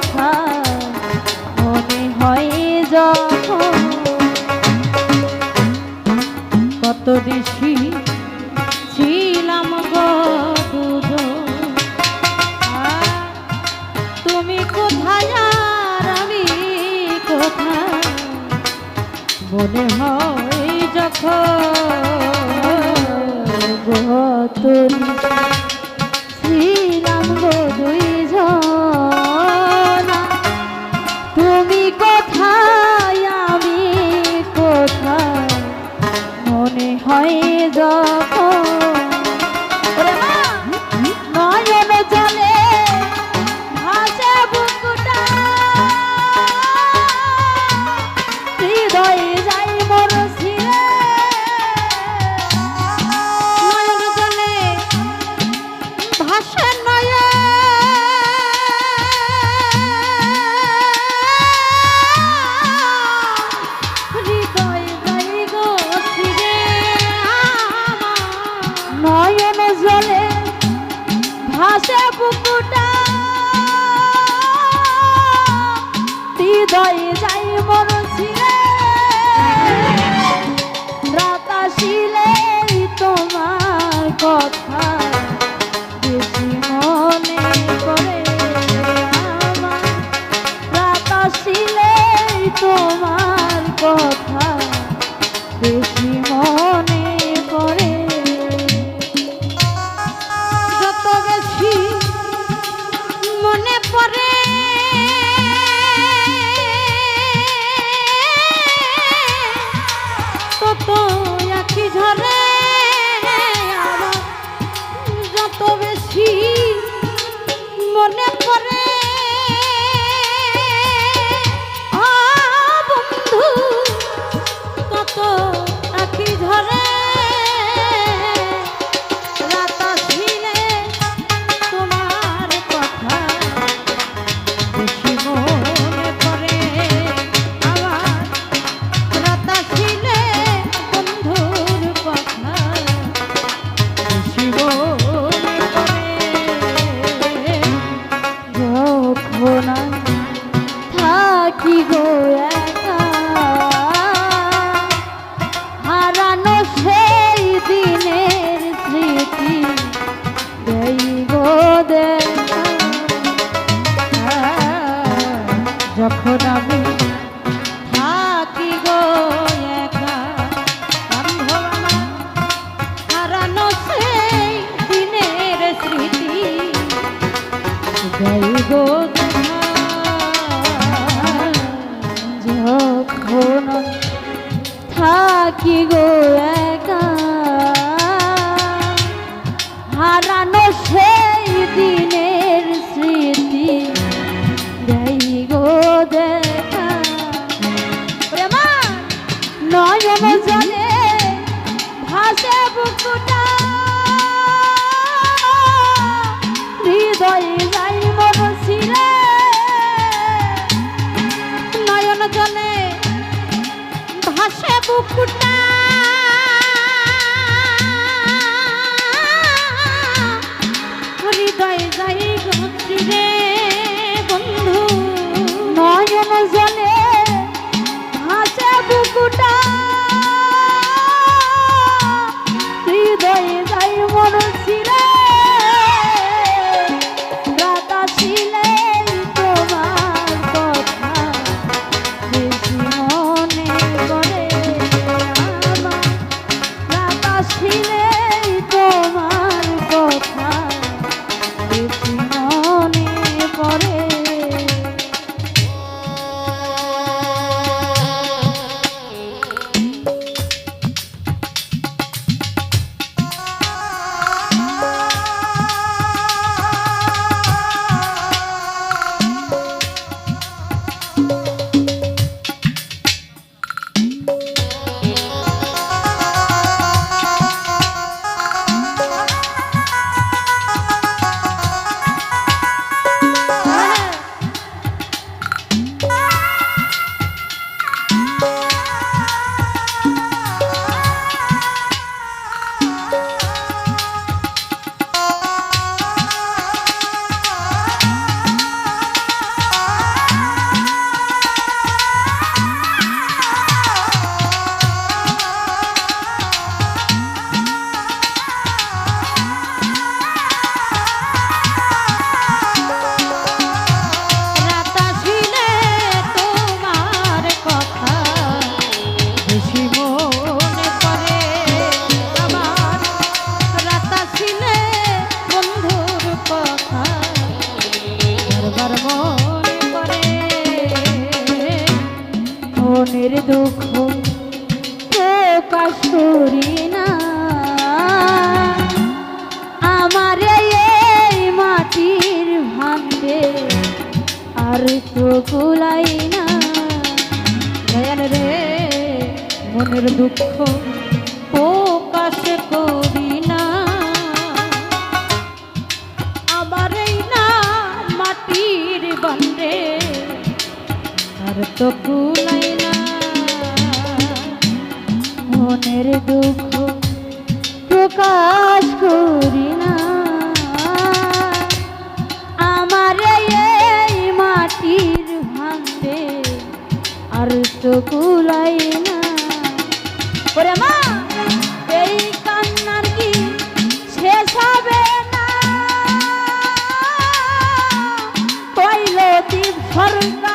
কথা মনে হয় যখন কত বেশি ছিলাম গো দুজন তুমি কোথায় আর আমি কোথায় মনে হয় যখন কত ছিলাম গো দুইজন তুমি কোথায় আমি কোথায় মনে হয় যখন নয়ন জলে ভাসে বুকুটা হৃদয়ে যাই মোর ছিঁড়ে নয়ন জলে ভাসে নয়ন জলে ভাসে বুকুটা হৃদয়ে যাই মন ছিঁড়ে রাত আসিলে তোমার কথা বেশি মনে পড়ে আমার রাত আসিলে তোমার কথা বেশি মনে পড়ে যত বেশি মনে পড়ে তত আখি ঝরে যত বেশি মনে পড়ে বন্ধু তত আখি ঝরে রাত আসিলে তোমার কথা বেশি মনে পড়ে আমার রাত আসিলে বন্ধুর কথা বেশি মনে পড়ে যখন থাকি গো একা হারানো সেই দিনের স্মৃতি দেই গো দেখা যখন আমি থাকি গো একা বান্ধব আমার হারানো সেই দিনের স্মৃতি দেই গো দেখা যখন থাকি গো একা হারানো সেই দিনের স্মৃতি দেই গো দেখা নয়ন জলে ভাসে বুকুটা হৃদয়ে যাই মন ছিঁড়ে নয়ন জলে ভাসে বুকুটা একবার মনে করে মনের দুঃখ প্রকাশ করি না আমার এই মাটির ভাঙবে আর তো কুলাই না দয়াল রে মনের দুঃখ প্রকাশ করি না আবার এই না মাটির বান্ধে আর তো কুলাই না মনের দুঃখ প্রকাশ করি না আমার এই মাটির ভাঙবে আর তো কুলাই না ওরে মা এই কান্নার কি শেষ হবে না কইল দ্বীপ সরকার